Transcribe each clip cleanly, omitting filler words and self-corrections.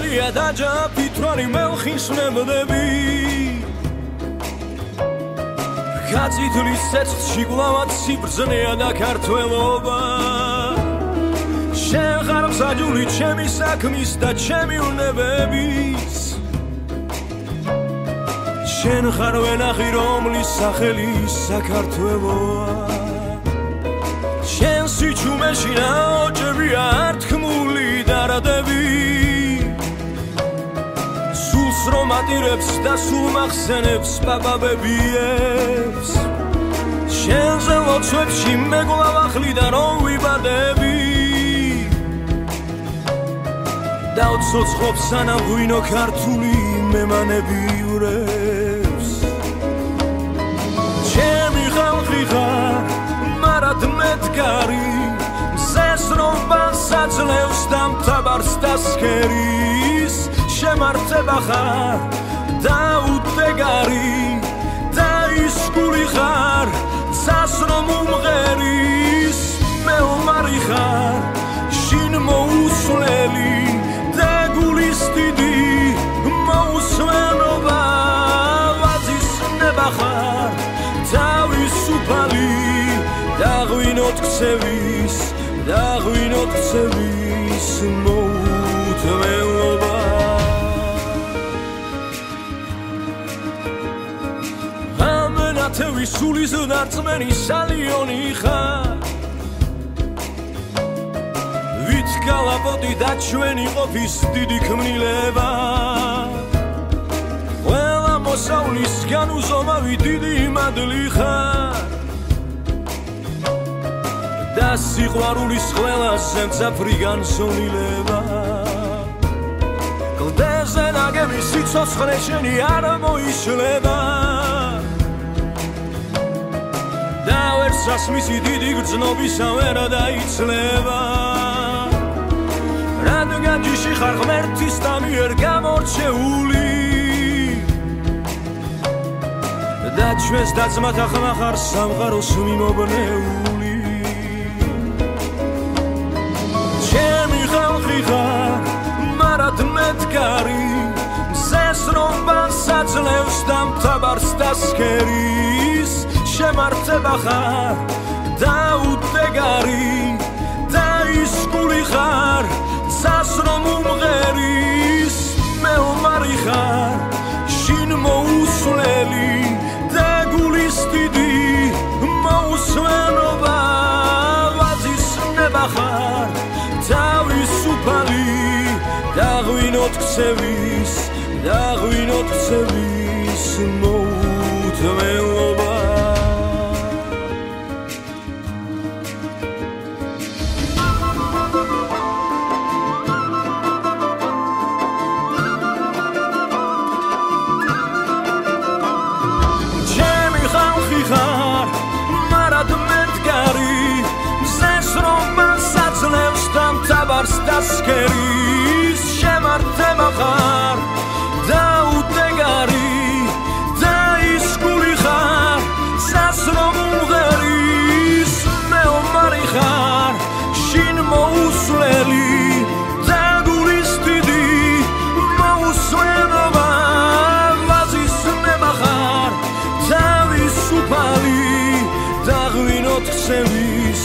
ველია დაჯა ფითვარი მელხის ნებდები გაწითლის ცეცხლში კვლავად სიბრძნეა და ქართველობა შენ ხარ მსაჯული ჩემი საქმის და ჩემი უნებების შენ ხარ ვენახი რომლის სახელი საქართველოა შენ სიჩუმეში რაოჭებია არ თქმული დარდები სულს რომ ატირებს და სულ მახსენებს პაპაბებიებს შენზე ლოცვებში მეგვლავ ახლიდან რომ ვიბადები და უცოცხლობ სანამ ღვინო ქართული მემანები ურევს ჩემი ხალხი ხარ მარად მედგარი მზეს რომ ბანსაძლევს და მთავარს დასქერის შემართება ხარ და უდეგარი და ის გული ხარ ძას რომ უმღერის მე უმარი ხარ შინ მოუსვლელი და გულის დიდი მოუსვენობა ვაზის ნება ხარ თავისუფალი და ღვინოთ ქცევის მოუთმელობა ამენათევის სულის დარწმენი სალიონი ხარ ვით გალაპოტი და ჩვენი ყოფის დიდი ქმნილება ყველა მოსავლისგან უზომავი დიდი მადლი ხარ და სიყვარულის ყველაზე მძაფრი განზონილება კლდეზე ნაგები სიცოცხლე შენი არ მოიშლება და ვერსას მისი დიდი გრძნობისა ვერ დაიცლება რადგან ჯიში ხარ ღმერთის და მიერ გამორჩეული და ჩვენს და-ძმათა ხმა ხარ სამყაროს მიმობნეული ჩემი ხალხი ხარ მარად მედგარი მზეს რომ ბანსაძლევს და მთავარს დასქერის შემართება ხარ და უდეგარი და ის გული ხარ ძას რომ უმღერის მე უმარი ხარ შინ მოუსვლელი და გულის დიდი მოუსვენობა ვაზის ნება ხარ თავისუფალი და ღვინოთ ქცევის მოუთმელობა მთავარს დასქერის შემართება ხარ და უდეგარი და ის გული ხარ ძას რომ უმღერის მე უმარი ხარ შინ მოუსვლელი და გულის დიდი მოუსვენობა ვაზის ნება ხარ თავისუფალი და ღვინოთ ქცევის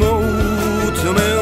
მოუთმელობა